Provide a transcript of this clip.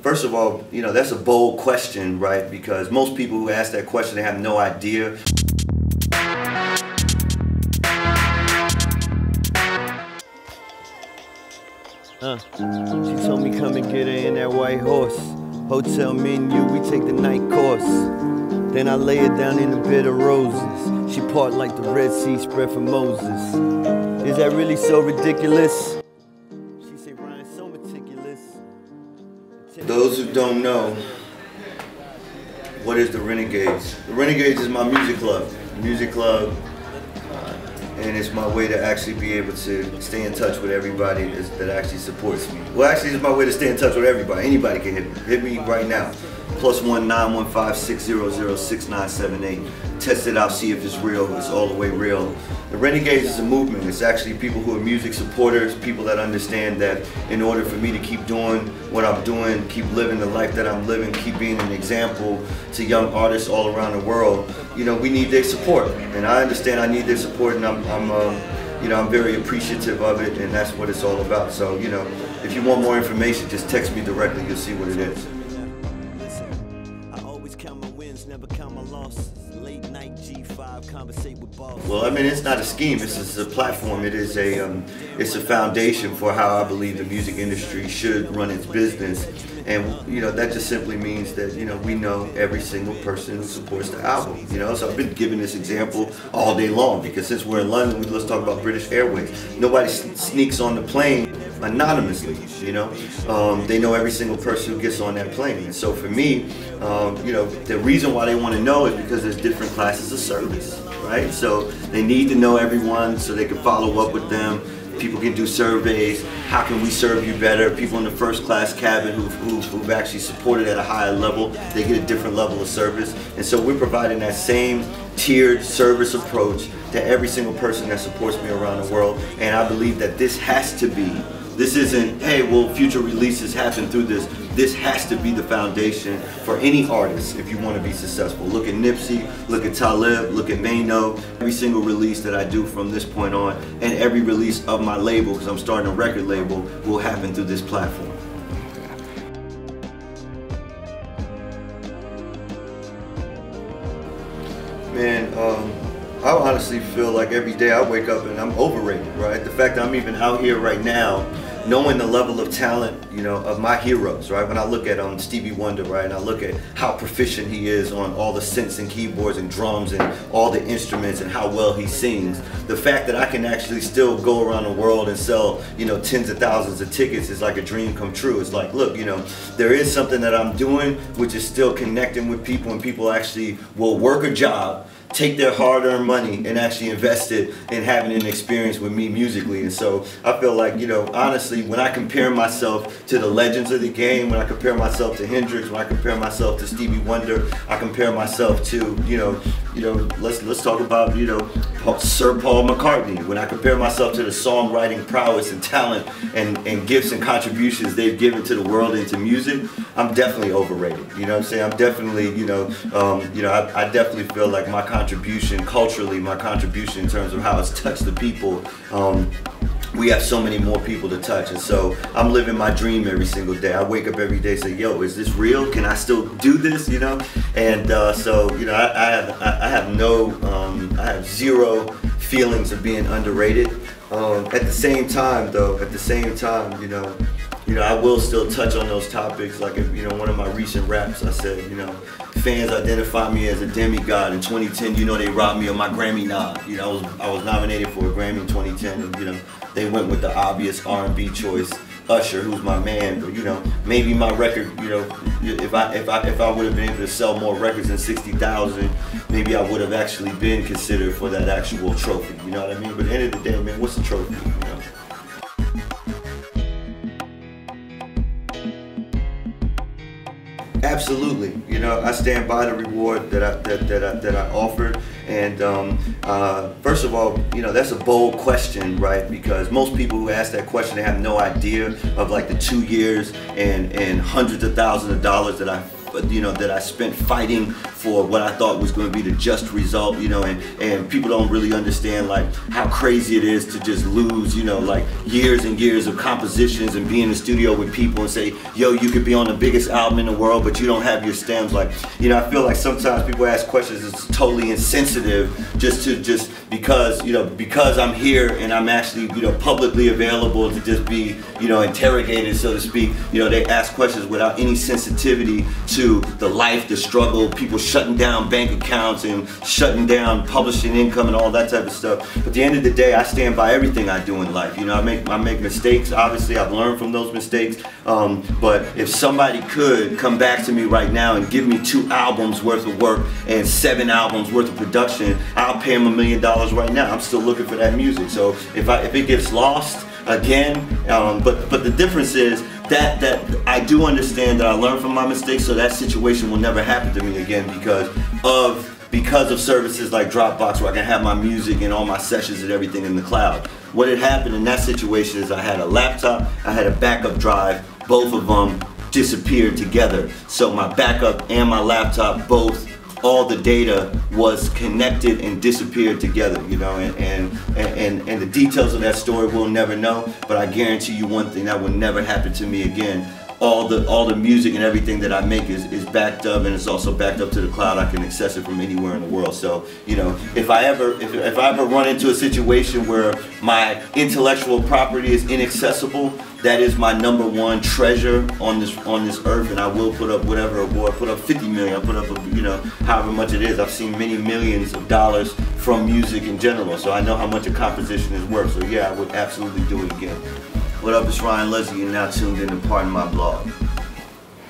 First of all, that's a bold question, right? Because most people who ask that question, they have no idea. She told me come and get her in that white horse. Hotel menu, we take the night course. Then I lay her down in a bed of roses. She part like the Red Sea spread for Moses. Is that really so ridiculous? She say Ryan's so meticulous. Those who don't know, what is the Renegades? The Renegades is my music club. And it's my way to actually be able to stay in touch with everybody that actually supports me. Well, actually, it's my way to stay in touch with everybody. Anybody can hit me. Hit me right now. +1 915 600 6978. Test it out, see if it's real. It's all the way real. The Renegades is a movement. It's actually people who are music supporters, people that understand that in order for me to keep doing what I'm doing, keep living the life that I'm living, keep being an example to young artists all around the world, we need their support. And I understand I need their support, and I'm very appreciative of it, and that's what it's all about. So, if you want more information, just text me directly. You'll see what it is. Never count my losses. Late night G5, conversate with boss. Well, I mean, it's not a scheme. It's a platform. It's a foundation for how I believe the music industry should run its business. And that just simply means that we know every single person who supports the album. So I've been giving this example all day long, because since we're in London, let's talk about British Airways. Nobody sneaks on the plane anonymously. They know every single person who gets on that plane. And so for me, the reason why they want to know is because there's different classes of service, right? So they need to know everyone so they can follow up with them. People can do surveys. How can we serve you better? People in the first class cabin who've actually supported at a higher level, they get a different level of service. And so we're providing that same tiered service approach to every single person that supports me around the world. And I believe that this isn't, hey, well, future releases happen through this. This has to be the foundation for any artist if you want to be successful. Look at Nipsey, look at Talib, look at Mano. Every single release that I do from this point on, and every release of my label, because I'm starting a record label, will happen through this platform. Man, I honestly feel like every day I wake up and I'm overrated, right? The fact that I'm even out here right now, knowing the level of talent, of my heroes, right? When I look at Stevie Wonder, right, and I look at how proficient he is on all the synths and keyboards and drums and all the instruments and how well he sings, the fact that I can actually still go around the world and sell, tens of thousands of tickets is like a dream come true. It's like, look, there is something that I'm doing which is still connecting with people, and people actually will work a job, take their hard-earned money and actually invest it in having an experience with me musically. And so I feel like, honestly, when I compare myself to the legends of the game, when I compare myself to Hendrix, when I compare myself to Stevie Wonder, I compare myself to, let's talk about, Sir Paul McCartney. When I compare myself to the songwriting prowess and talent and gifts and contributions they've given to the world and to music, I'm definitely overrated. You know what I'm saying? I'm definitely, I definitely feel like my contribution culturally, my contribution in terms of how it's touched the people, we have so many more people to touch. And so I'm living my dream every single day. I wake up every day and say, yo, is this real? Can I still do this? And so I have zero feelings of being underrated. At the same time though, I will still touch on those topics. Like, one of my recent raps, I said, fans identify me as a demigod. In 2010, they robbed me of my Grammy nod. I was nominated for a Grammy in 2010, and they went with the obvious R&B choice, Usher, who's my man. But maybe my record, if I would have been able to sell more records than 60,000, maybe I would have actually been considered for that actual trophy. You know what I mean? But at the end of the day, man, what's the trophy? Absolutely, I stand by the reward that I offered, and first of all, that's a bold question, right? Because most people who ask that question, they have no idea of like the 2 years and hundreds of thousands of dollars that I that I spent fighting for what I thought was going to be the just result, and people don't really understand like how crazy it is to just lose, like years and years of compositions and be in the studio with people and say, yo, you could be on the biggest album in the world, but you don't have your stems. Like, I feel like sometimes people ask questions that's totally insensitive just because I'm here and I'm actually, publicly available to just be, interrogated, so to speak. They ask questions without any sensitivity to the life, the struggle, people shutting down bank accounts and shutting down publishing income and all that type of stuff. But at the end of the day, I stand by everything I do in life. I make mistakes. Obviously, I've learned from those mistakes. But if somebody could come back to me right now and give me 2 albums worth of work and 7 albums worth of production, I'll pay them $1 million right now. I'm still looking for that music. So if it gets lost again, but the difference is that I do understand that I learned from my mistakes, so that situation will never happen to me again because of services like Dropbox, where I can have my music and all my sessions and everything in the cloud. What had happened in that situation is I had a laptop, I had a backup drive, both of them disappeared together. So my backup and my laptop, all the data was connected and disappeared together, and the details of that story we'll never know, but I guarantee you one thing, that will never happen to me again. All the music and everything that I make is backed up, and it's also backed up to the cloud. I can access it from anywhere in the world. So, if I ever run into a situation where my intellectual property is inaccessible, that is my #1 treasure on this earth, and I will put up whatever award. Put up 50 million. I put up however much it is. I've seen many millions of dollars from music in general, so I know how much a composition is worth. So yeah, I would absolutely do it again. What up, it's Ryan Leslie, you're now tuned in to Pardon My Blog.